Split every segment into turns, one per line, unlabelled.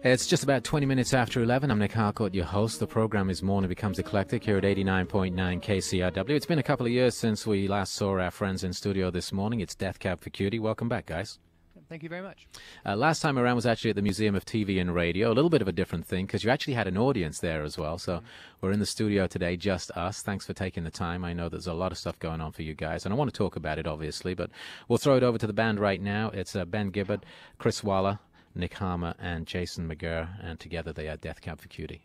It's just about 20 minutes after 11. I'm Nick Harcourt, your host. The program is Morning Becomes Eclectic here at 89.9 KCRW. It's been a couple of years since we last saw our friends in studio this morning. It's Death Cab for Cutie. Welcome back, guys.
Thank you very much.
Last time around was actually at the Museum of TV and Radio. A little bit of a different thing because you actually had an audience there as well. So we're in the studio today, just us. Thanks for taking the time. I know there's a lot of stuff going on for you guys, and I want to talk about it, obviously. But we'll throw it over to the band right now. It's Ben Gibbard, Chris Waller, Nick Harmer, and Jason McGurr, and together they are Death Cab for Cutie.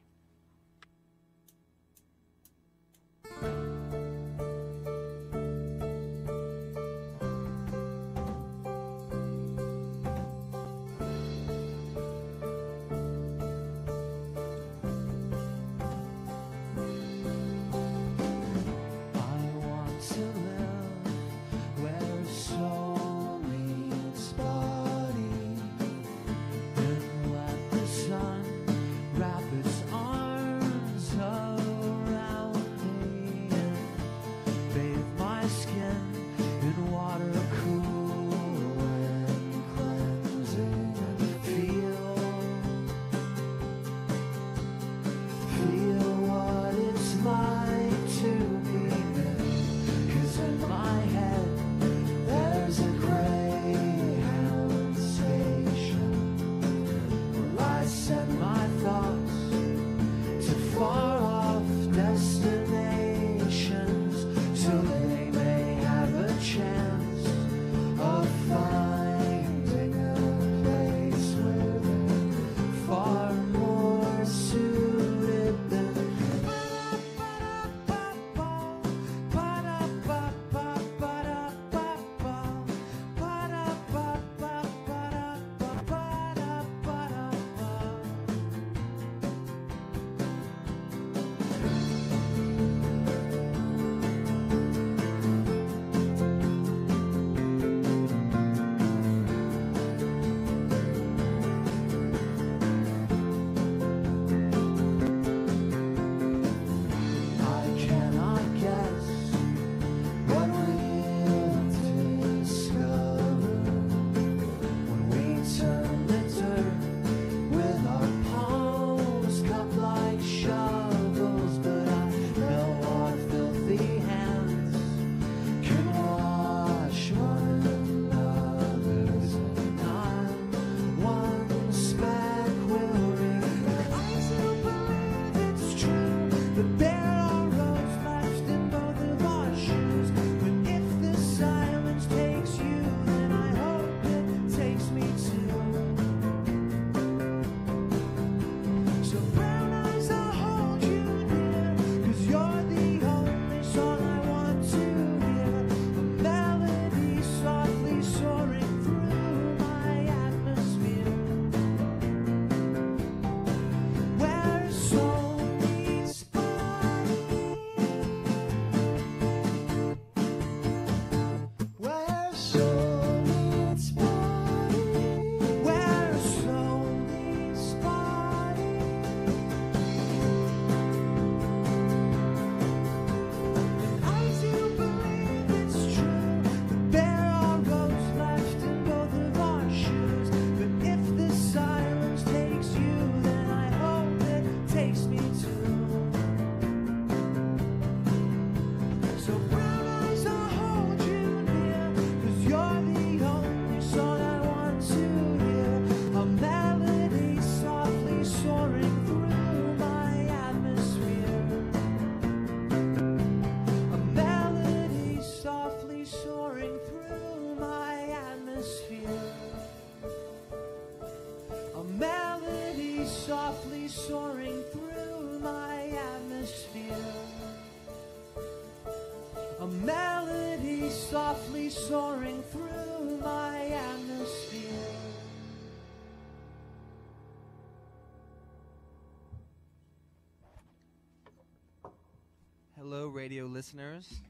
Hello, radio listeners.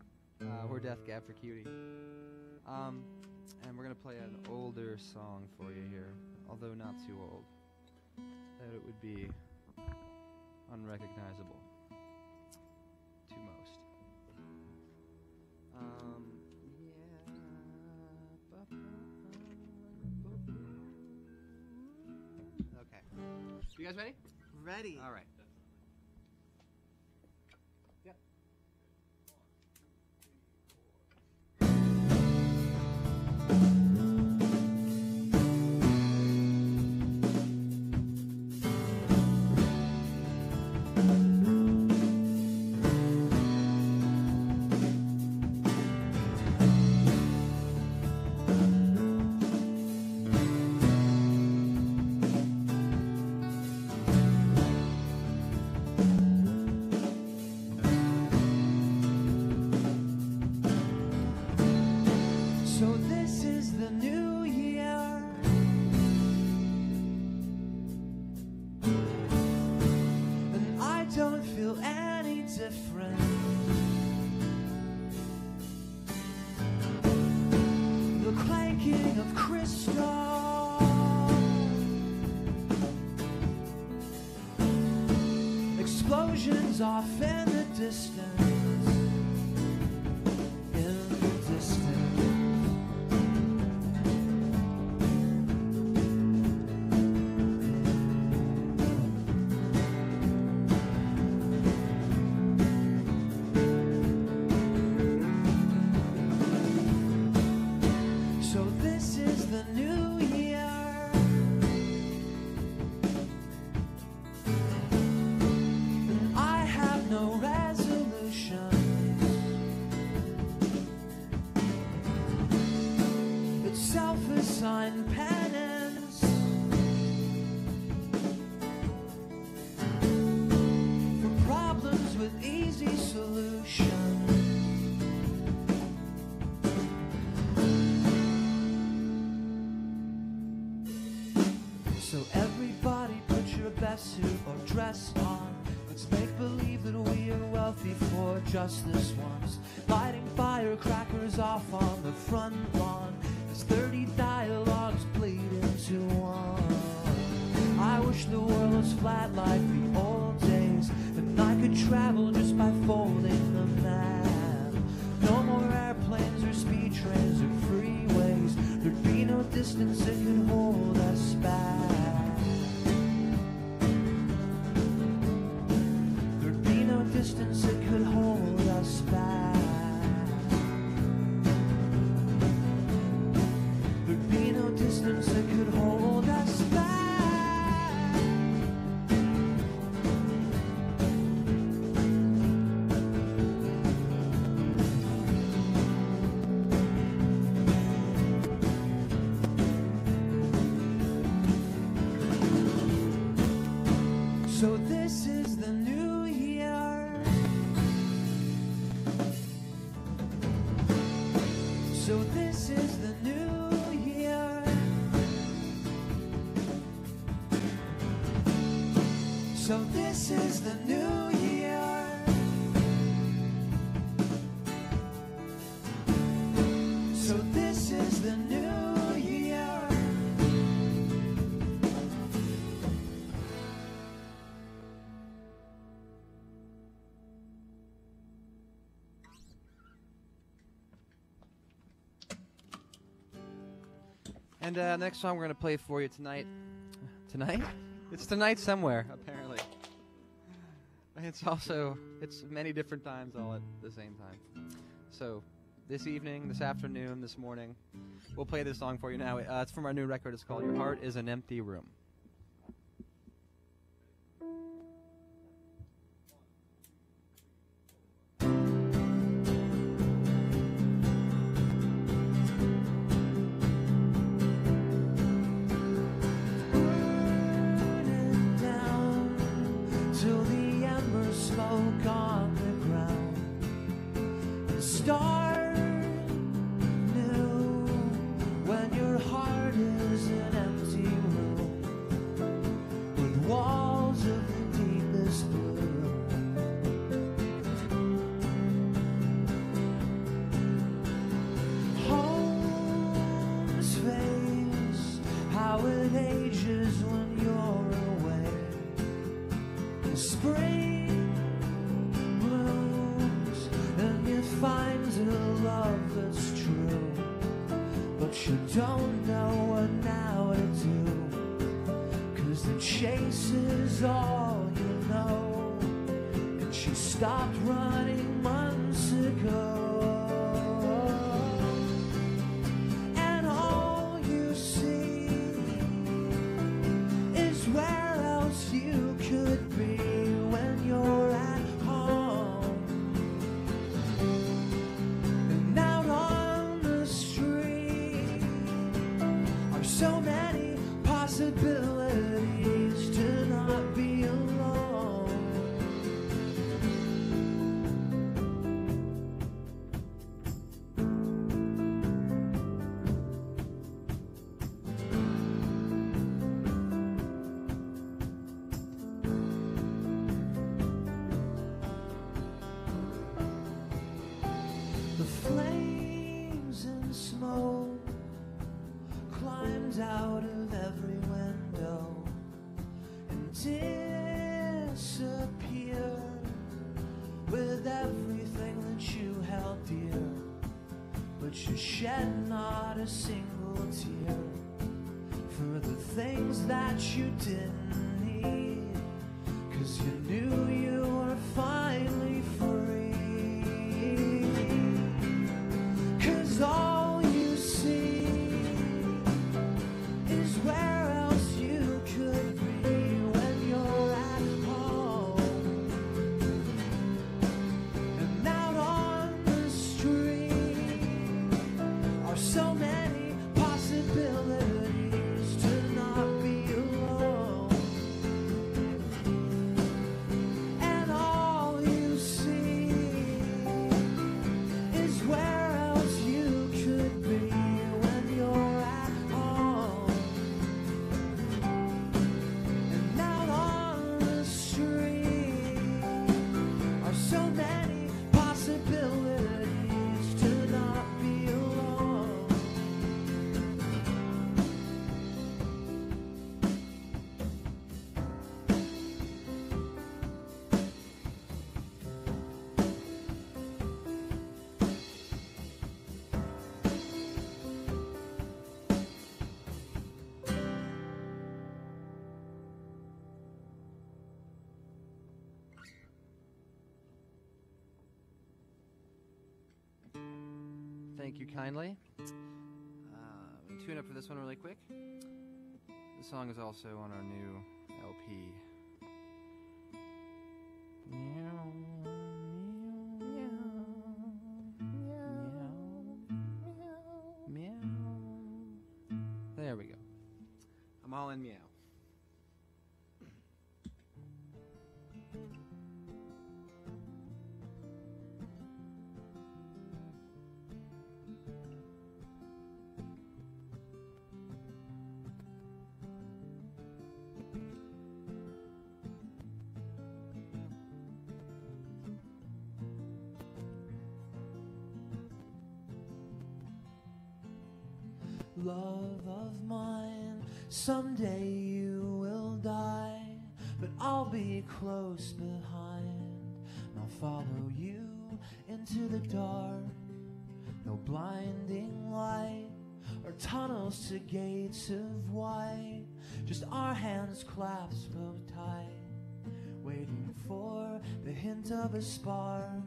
We're Death Cab for Cutie. And we're going to play an older song for you here, although not too old, that it would be unrecognizable to most. Okay. You guys ready?
Ready.
All right.
So this is the new year, and I don't feel any different. The clanking of crystal, explosions off in the distance, in the distance. So this is the new year, and I have no resolution. It's self-assigned penance for problems with easy solutions. So everybody put your best suit or dress on. Let's make believe that we are wealthy for just this once. Lighting firecrackers off on the front lawn as 30 dialogues bleed into one. I wish the world was flat like the old days, and I could travel just by folding the map. No more airplanes or speed trains or freeways. There'd be no distance that could hold us back. There'd be no distance that could hold us back. There'd be no distance that could hold us back. So this is the new year. So this is the new year. So this is the new year. So this is the new year.
And next song we're going to play for you tonight. Tonight? It's tonight somewhere, apparently. It's many different times all at the same time. So, this evening, this afternoon, this morning, we'll play this song for you now. It's from our new record. It's called Your Heart is an Empty Room.
Till the embers smoke on the ground and start new when your heart is an empty room with walls of the deepest blue. Home's face, how it ages when you're away. Spring blooms and you find a love that's true, but you don't know what now to do, 'cause 'cause the chase is all you know, and she stopped running months ago. And all you see is where else you could be when you're at home. And out on the street are so many possibilities to not be alone. The flames and smoke climbed out of every window and disappeared with everything that you held dear, but you shed not a single tear for the things that you didn't need, 'cause you knew you were finally free. 'Cause all you see is where else you could be when you're at home. And out on the street are so many possibilities to not be alone. And all you see is where else you could be when you're at home. And out on the street are so many possibilities to not be alone.
Thank you kindly. We'll tune up for this one really quick. This song is also on our new LP. Meow, meow, meow, meow, meow. There we go. I'm all in meow.
Love of mine, someday you will die, but I'll be close behind, and I'll follow you into the dark. No blinding light or tunnels to gates of white, just our hands clasped both tight, waiting for the hint of a spark.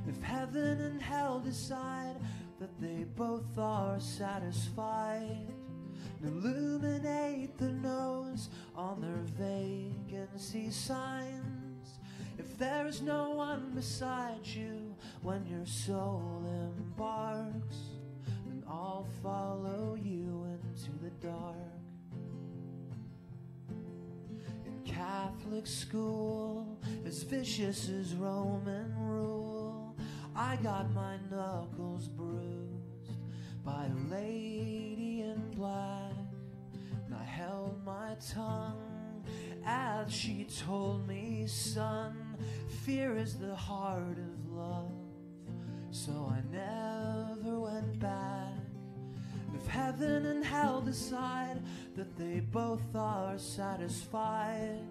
If heaven and hell decide that they both are satisfied, and illuminate the nose on their vacancy signs. If there is no one beside you when your soul embarks, then I'll follow you into the dark. In Catholic school, as vicious as Roman rule, I got my knuckles bruised by a lady in black, and I held my tongue as she told me, son, fear is the heart of love, so I never went back. If heaven and hell decide that they both are satisfied,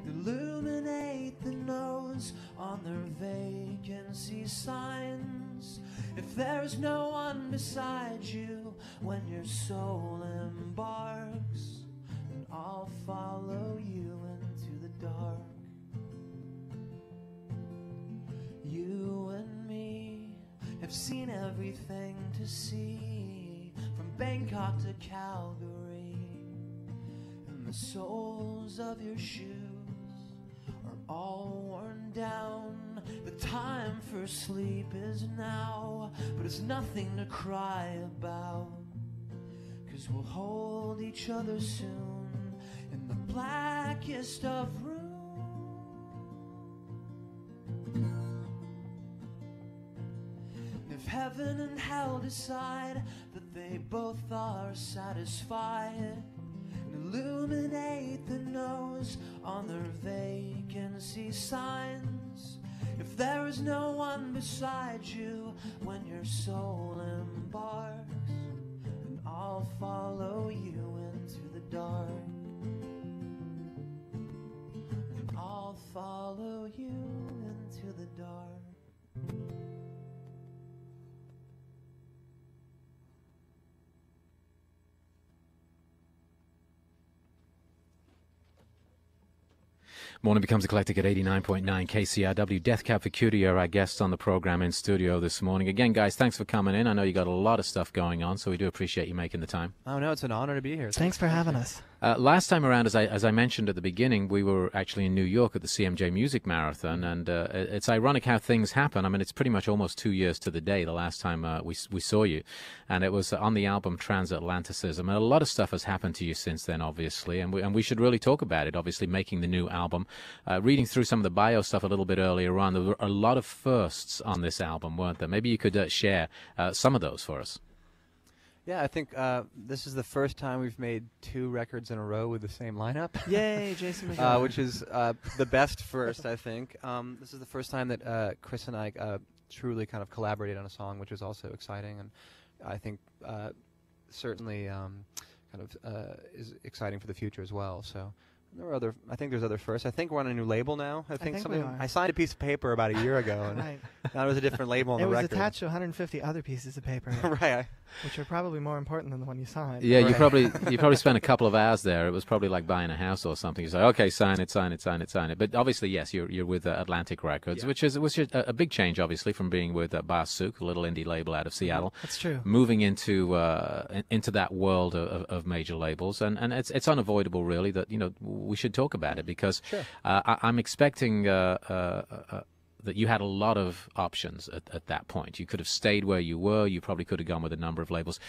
illuminate the nose on their vacancy signs. If there's no one beside you when your soul embarks, then I'll follow you into the dark. You and me have seen everything to see, from Bangkok to Calgary, and the soles of your shoes are all worn down. The time for sleep is now, but it's nothing to cry about, 'cause we'll hold each other soon in the blackest of rooms. If heaven and hell decide that they both are satisfied, and illuminate the nose on their vacancy signs, if there is no one beside you when your soul embarks, then I'll follow you into the dark. And I'll follow you into the dark.
Morning Becomes Eclectic at 89.9 KCRW. Death Cab for Cutie are our guests on the program in studio this morning. Again, guys, thanks for coming in. I know you got a lot of stuff going on, so we do appreciate you making the time.
Oh, no, it's an honor to be here.
Thanks for having us.
Last time around, as I mentioned at the beginning, we were actually in New York at the CMJ Music Marathon, and it's ironic how things happen. I mean, it's pretty much almost 2 years to the day the last time we saw you, and it was on the album Transatlanticism. And a lot of stuff has happened to you since then, obviously, and we should really talk about it. Obviously, making the new album, reading through some of the bio stuff a little bit earlier on, there were a lot of firsts on this album, weren't there? Maybe you could share some of those for us.
Yeah, I think this is the first time we've made 2 records in a row with the same lineup.
Yay, Jason McGowan.
Which is the best first, I think. This is the first time that Chris and I truly kind of collaborated on a song, which is also exciting, and I think certainly is exciting for the future as well. So there were I think there's other firsts. I think we're on a new label now. I think
we are.
I signed a piece of paper about a year ago, and
Right.
now there's a different label on the record.
It was attached to 150 other pieces of paper,
Right.
which are probably more important than the one you signed.
Yeah,
Right.
you probably spent a couple of hours there. It was probably like buying a house or something. You say, okay, sign it. But obviously, yes, you're with Atlantic Records,
Yeah.
which is a big change, obviously, from being with Bar Souk, a little indie label out of Seattle.
That's true.
Moving into that world of major labels, and it's unavoidable, really, that we should talk about it, because
Sure.
I'm expecting that you had a lot of options at that point. You could have stayed where you were. You probably could have gone with a number of labels.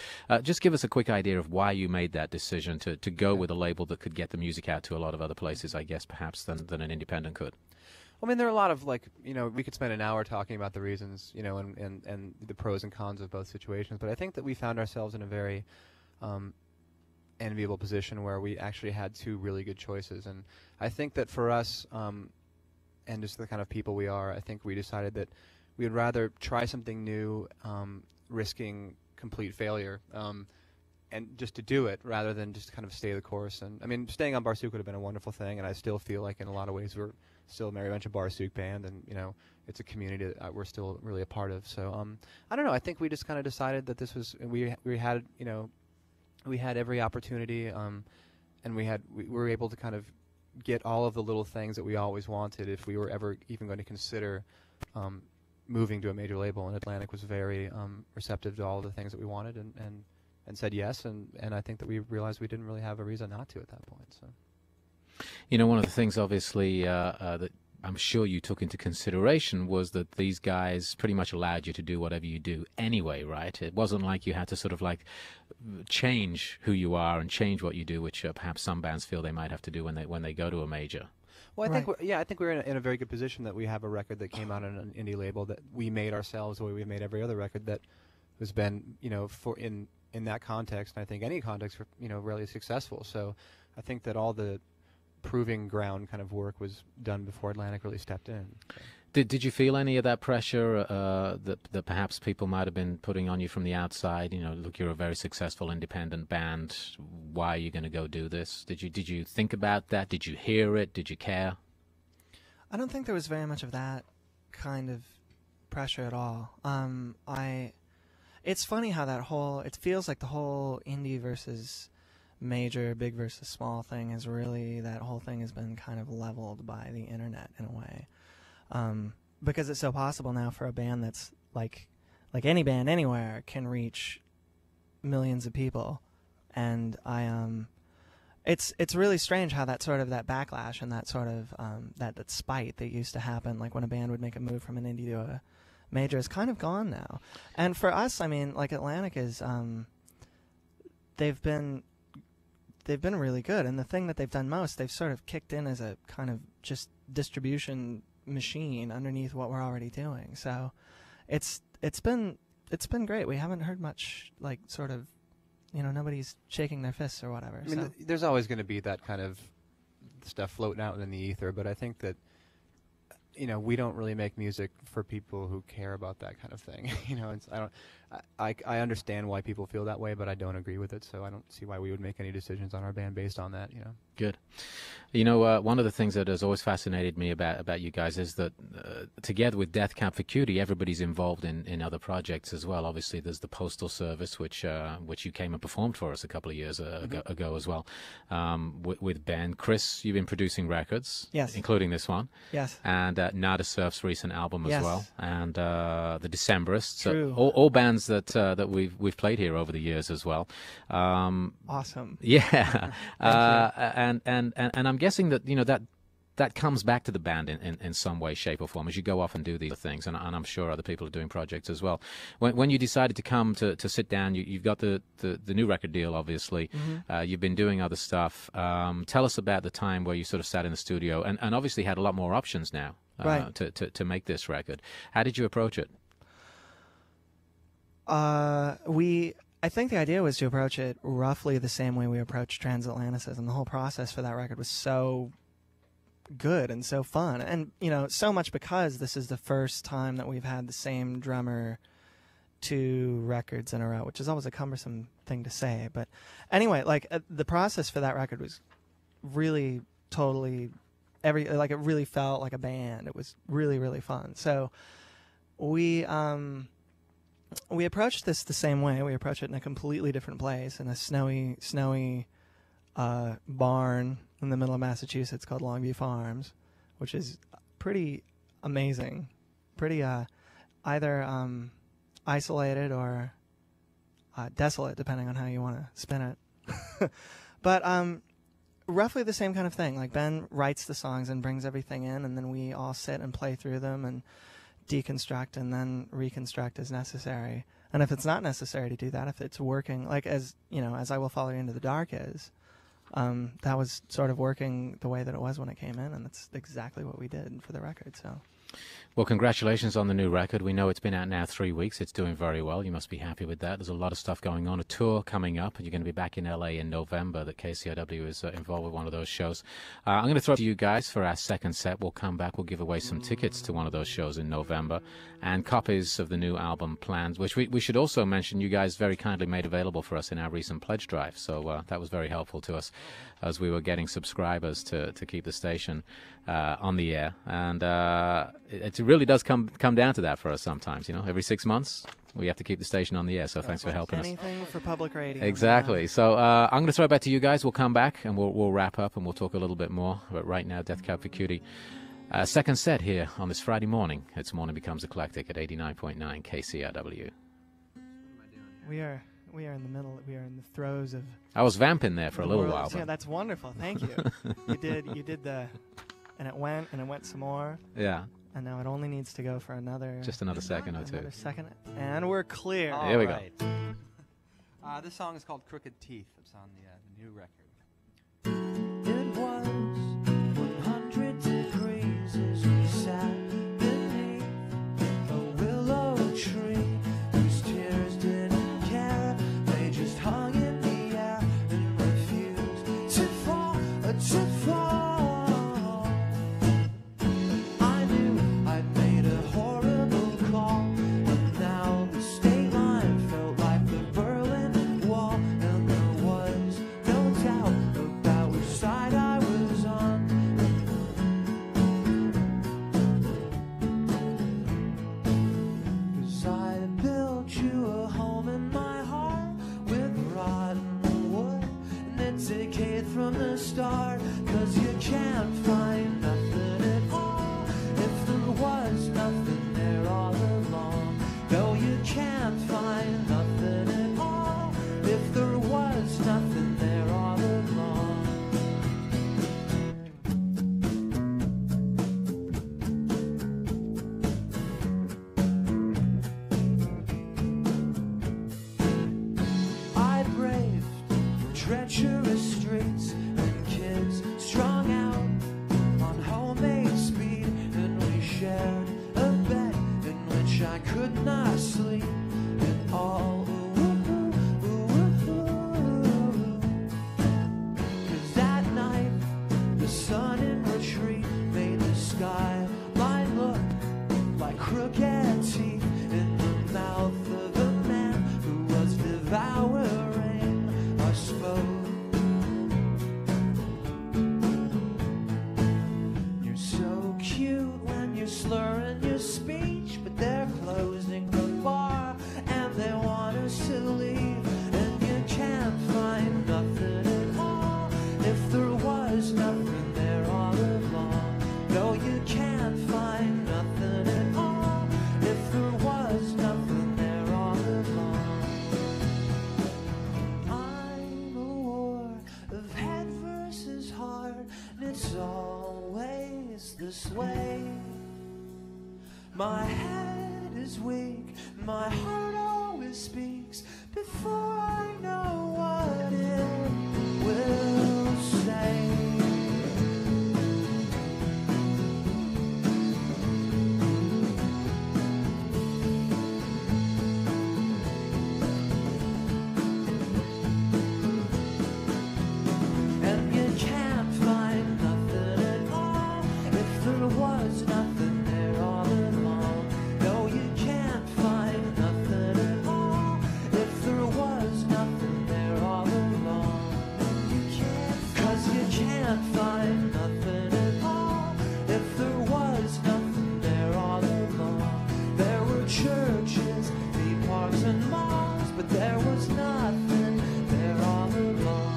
Just give us a quick idea of why you made that decision to go with a label that could get the music out to a lot of other places, I guess, perhaps, than an independent could.
I mean, there are a lot of, we could spend an hour talking about the reasons, and the pros and cons of both situations. But I think that we found ourselves in a very enviable position where we actually had 2 really good choices. And I think that for us, and just the kind of people we are, I think we decided that we would rather try something new, risking complete failure, and just to do it rather than just kind of stay the course. And I mean, staying on Bar Souk would have been a wonderful thing, and I still feel like in a lot of ways we're still a Merry Bunch of Bar Souk band, and it's a community that we're still really a part of. So I don't know. I think we just kind of decided that this was we had every opportunity, and we were able to kind of get all of the little things that we always wanted if we were ever even going to consider moving to a major label. And Atlantic was very receptive to all of the things that we wanted, and said yes. And I think that we realized we didn't really have a reason not to at that point. So.
One of the things, obviously, that I'm sure you took into consideration was that these guys pretty much allowed you to do whatever you do anyway, right? It wasn't like you had to sort of like change who you are and change what you do, which perhaps some bands feel they might have to do when they go to a major.
Well, I think we're in a very good position that we have a record that came out on an indie label that we made ourselves, the way we made every other record that has been, in that context, and I think any context, really successful. So I think that all the proving ground kind of work was done before Atlantic really stepped in. So.
Did you feel any of that pressure that perhaps people might have been putting on you from the outside? Look, you're a very successful independent band. Why are you going to go do this? Did you think about that? Did you hear it? Did you care?
I don't think there was very much of that kind of pressure at all. It's funny how it feels like the whole indie versus major big versus small thing is really, that whole thing has been kind of leveled by the internet in a way, because it's so possible now for a band that's like any band anywhere can reach millions of people. And it's really strange how that sort of, that backlash and that sort of that spite that used to happen, like when a band would make a move from an indie to a major, is kind of gone now. And for us, I mean, like Atlantic is, they've been really good. And the thing that they've done most, they've sort of kicked in as a kind of just distribution machine underneath what we're already doing. So it's been great. We haven't heard much, like, sort of, you know, nobody's shaking their fists or whatever.
I mean, there's always going to be that kind of stuff floating out in the ether, but I think that, you know, we don't really make music for people who care about that kind of thing. You know, I understand why people feel that way, but I don't agree with it, so I don't see why we would make any decisions on our band based on that, you know.
Good. You know, one of the things that has always fascinated me about you guys is that together with Death Cab for Cutie, everybody's involved in other projects as well. Obviously, there's the Postal Service, which you came and performed for us a couple of years ago as well. With Ben, Chris, you've been producing records,
yes,
including this one,
yes,
and Nada Surf's recent album as
yes,
well, and the Decemberists.
True.
All bands that we've played here over the years as well.
Awesome.
Yeah, and I'm guessing that, you know, that comes back to the band in some way, shape, or form as you go off and do these things, and I'm sure other people are doing projects as well. When you decided to come to sit down, you've got the new record deal, obviously.
Mm-hmm.
You've been doing other stuff. Tell us about the time where you sort of sat in the studio and obviously had a lot more options now
right,
to make this record. How did you approach it?
I think the idea was to approach it roughly the same way we approached Transatlanticism. The whole process for that record was so good and so fun, and, you know, so much because this is the first time that we've had the same drummer 2 records in a row, which is always a cumbersome thing to say. But anyway, like, the process for that record was really totally it really felt like a band. It was really, really fun. So we approached this the same way. We approached it in a completely different place, in a snowy barn in the middle of Massachusetts called Longview Farms, which is pretty amazing, pretty either isolated or desolate, depending on how you want to spin it. But roughly the same kind of thing. Like, Ben writes the songs and brings everything in, and then we all sit and play through them and deconstruct and then reconstruct as necessary. And if it's not necessary to do that, if it's working, like, as you know, as I Will Follow You Into the Dark is, that was sort of working the way that it was when it came in, and that's exactly what we did for the record. So,
well, congratulations on the new record. We know it's been out now 3 weeks. It's doing very well. You must be happy with that. There's a lot of stuff going on, a tour coming up, and you're going to be back in LA in November. That KCRW is involved with one of those shows. I'm going to throw it to you guys for our second set. We'll come back. We'll give away some tickets to one of those shows in November and copies of the new album Plans, which we should also mention you guys very kindly made available for us in our recent pledge drive. So that was very helpful to us as we were getting subscribers to keep the station on the air. And it really does come down to that for us sometimes. You know, every 6 months we have to keep the station on the air. So thanks for helping us.
Anything for public radio.
Exactly. Yeah. So I'm going to throw it back to you guys. We'll come back and we'll wrap up and we'll talk a little bit more. But right now, Death Cab for Cutie. Second set here on this Friday morning. It's Morning Becomes Eclectic at 89.9 KCRW.
We are in the middle. We are in the throes of.
I was vamping there for a little while.
Yeah, that's wonderful. Thank you. You did the, and it went some more.
Yeah.
And now it only needs to go for
just another second or two.
Another second, and we're clear.
Here we go.
This song is called Crooked Teeth. It's on the new record.
It was 100 degrees as we sat beneath a willow tree whose tears didn't care. They just hung in the air and refused to fall, to fall. I knew I'd made a horrible call, and now the state line felt like the Berlin Wall, and there was no doubt about which side I was from the start, 'cause you can't find nothing at all if there was nothing there all along. No, you can't find nothing at all if there was nothing there all along. I braved treacherous streets and kids strung out on homemade speed, and we shared a bed in which I could not sleep, and all cause that night the sun in retreat made the sky line look like crooked teeth in the mouth of a man who was devouring us both. You're so cute when you're slurring your speech, but they're closing the bar and they want us to leave, and you can't find nothing at all if there was nothing there all along. No, you can't find nothing at all if there was nothing there all along. I'm a war of head versus heart, and it's always this way. My head is weak, my heart always speaks before I know what it will say. And you can't find nothing at all if there was nothing there all along. No, you can't find nothing at all if there was nothing there all along. You can't, 'cause you can't find nothing at all if there was nothing there all along. There were churches, theme parks and malls, but there was nothing there all along.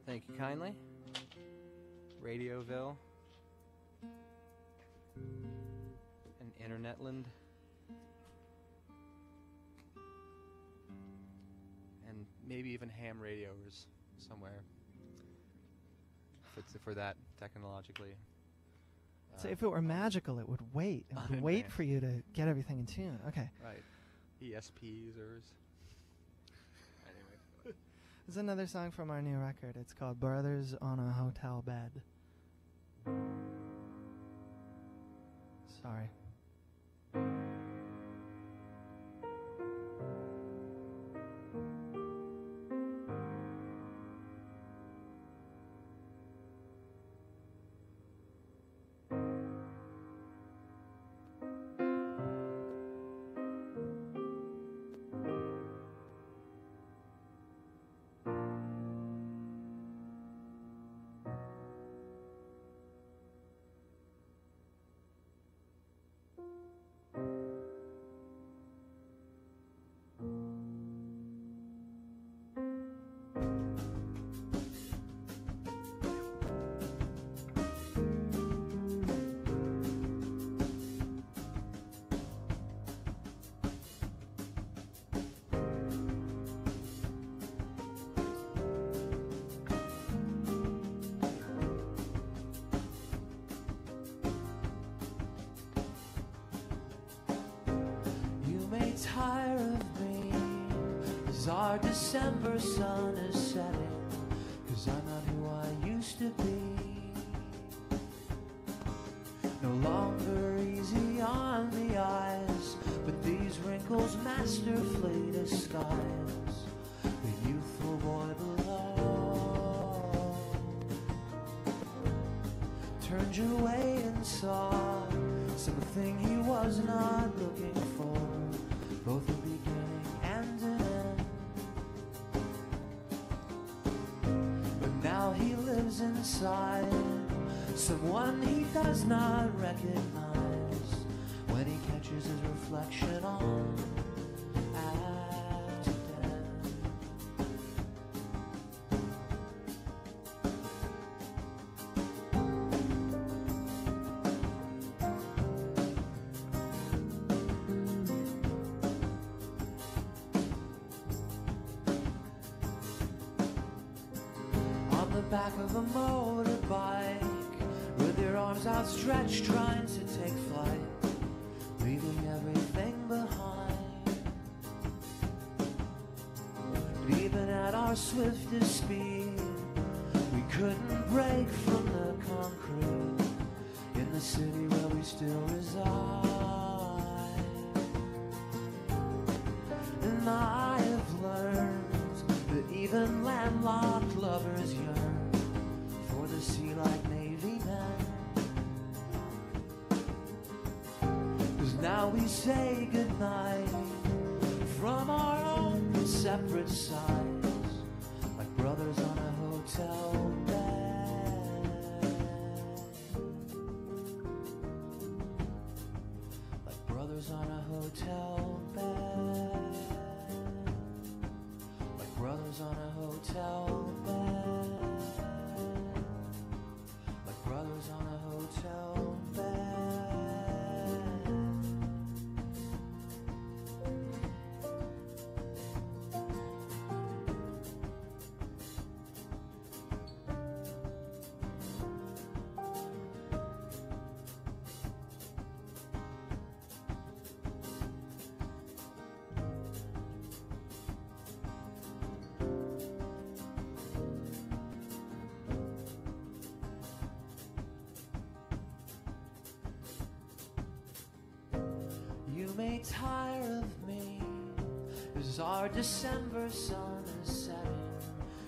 Thank you kindly. Radioville and Internetland and maybe even ham radios somewhere for that technologically.
So if it were magical, it would wait. It would wait for you to get everything in tune. Okay.
Right. ESP users. Anyway.
There's another song from our new record. It's called Brothers on a Hotel Bed. Sorry. Tire of me as our December sun is setting, 'cause I'm not who I used to be. No longer easy on the eyes, but these wrinkles masterfully disguise the youthful boy below. Turned your way and saw something he was not looking for, both a beginning and an end. But now he lives
lives inside, someone he does not recognize when he catches his reflection on after death. Back of a motorbike with your arms outstretched trying to take flight, leaving everything behind. But even at our swiftest speed, we couldn't break from the concrete in the city where we still reside. And I have learned that even landlocked lovers yearn for the sea like Navy men. 'Cause now we say goodnight from our own separate sides, like brothers on a hotel bed. Like brothers on a hotel bed. Like brothers on a hotel bed. Like brothers on a hotel bed. You may tire of me as our December sun is setting,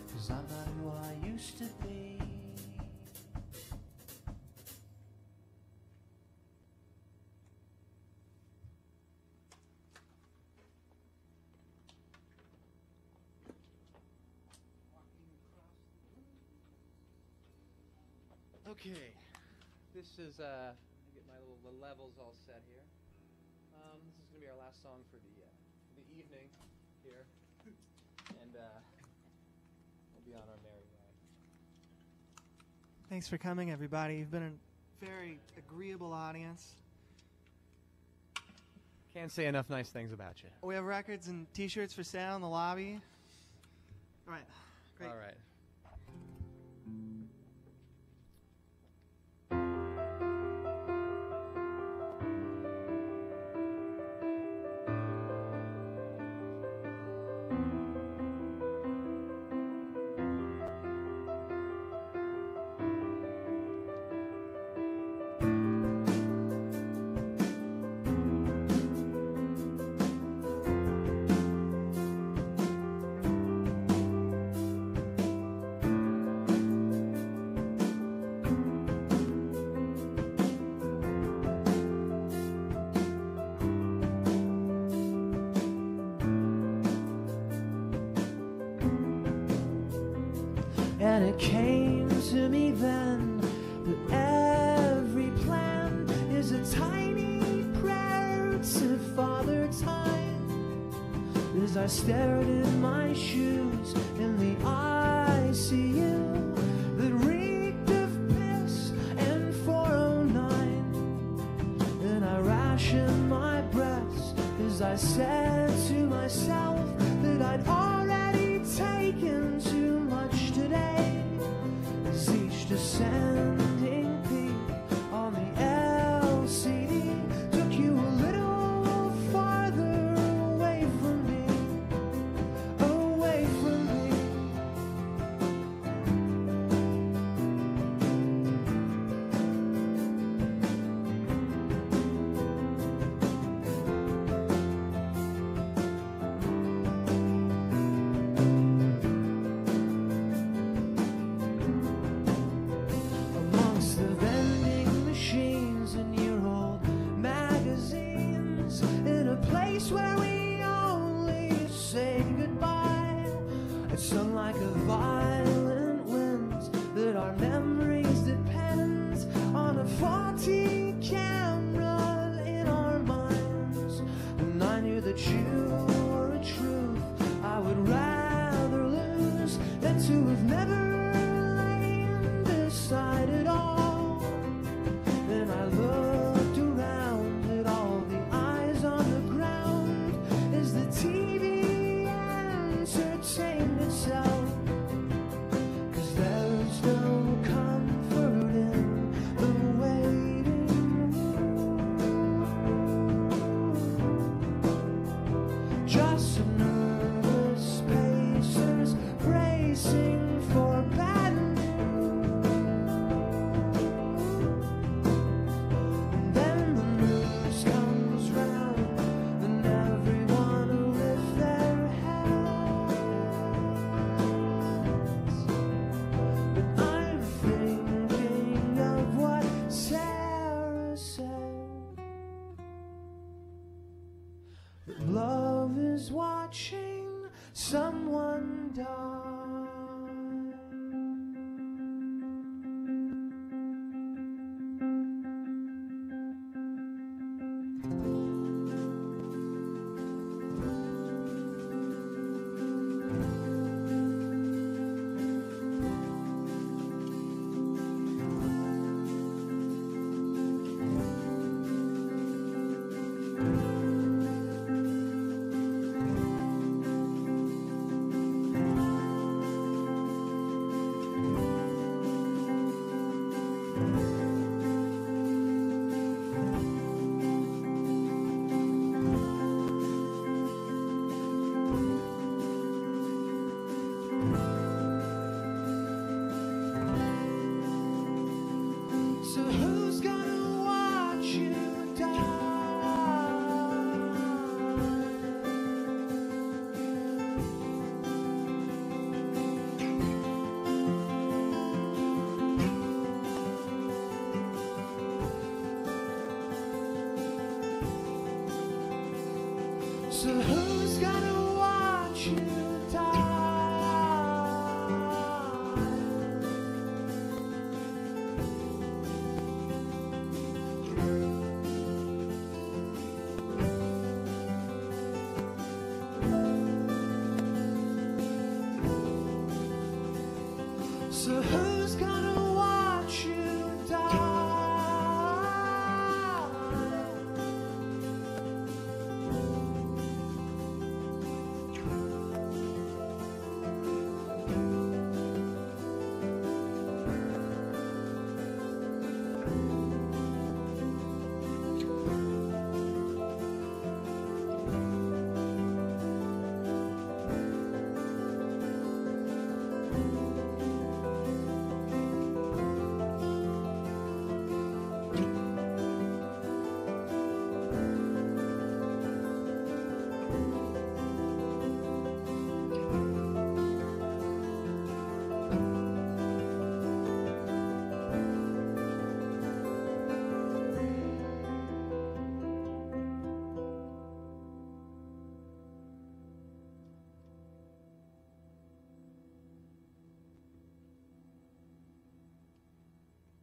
'cause I'm not who I used to be.
Okay, this is I get my little levels all set here. This is gonna be our last song for the evening here, and we'll be on our merry way.
Thanks for coming, everybody. You've been a very agreeable audience.
Can't say enough nice things about you.
We have records and T-shirts for sale in the lobby. All right, great.
All right.
And it came to me then that every plan is a tiny prayer to Father Time. As I stared in my shoes in the ICU that reeked of piss and 409, and I rationed my breaths as I said to myself that I'd already taken too much today. As each descending peak on the LCD took you a little farther away from me, away from me. So who's gonna watch you die?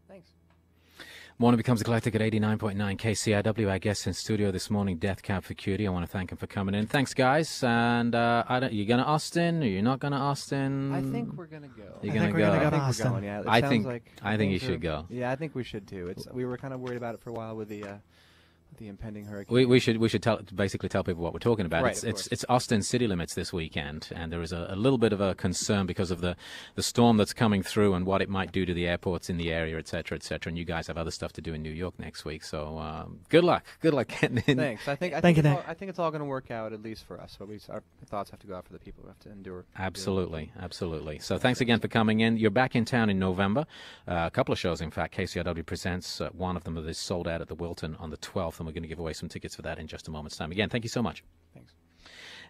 Thanks.
Morning Becomes Eclectic at 89.9 KCRW. Our guest in studio this morning, Death Cab for Cutie. I want to thank him for coming in. Thanks, guys. And you going to Austin? Or you're not going to Austin?
I think we're gonna go.
You're
I
going
think
to
we're
go?
gonna
I
go to
think
Austin.
we're going. Yeah, it
I
sounds
think
like
I think you
things are-
should go.
Yeah, I think we should too. We were kind of worried about it for a while with the impending hurricane.
We should basically tell people what we're talking about.
Right, of
It's Austin city limits this weekend, and there is a little bit of a concern because of the storm that's coming through and what it might do to the airports in the area, et cetera, et cetera. And you guys have other stuff to do in New York next week, so good luck getting in.
Thanks. I think
Thank you, Nick.
it's all going to work out, at least for us. But our thoughts have to go out for the people who have to endure.
Absolutely. So thanks again for coming in. You're back in town in November. A couple of shows, in fact. KCRW presents one of them that is sold out at the Wilton on the 12th, and we're going to give away some tickets for that in just a moment's time. Again, thank you so much.
Thanks.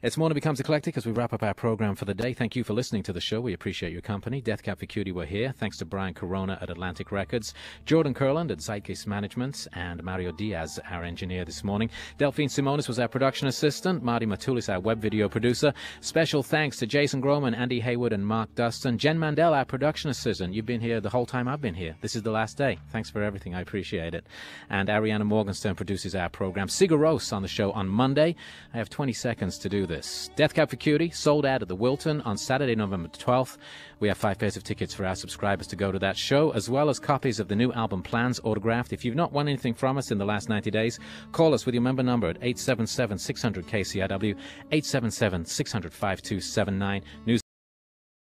It's Morning Becomes Eclectic as we wrap up our program for the day. Thank you for listening to the show. We appreciate your company. Death Cab for Cutie were here. Thanks to Brian Corona at Atlantic Records, Jordan Kurland at Zeitgeist Management, and Mario Diaz, our engineer this morning. Delphine Simonis was our production assistant. Marty Matulis, our web video producer. Special thanks to Jason Groman, Andy Hayward, and Mark Dustin. Jen Mandel, our production assistant. You've been here the whole time I've been here. This is the last day. Thanks for everything. I appreciate it. And Ariana Morgenstern produces our program. Sigur Rós on the show on Monday. I have 20 seconds to do this. Death Cab for Cutie sold out at the Wilton on Saturday, November 12th. We have 5 pairs of tickets for our subscribers to go to that show, as well as copies of the new album Plans autographed. If you've not won anything from us in the last 90 days, call us with your member number at 877-600-KCRW, 877-600-5279. News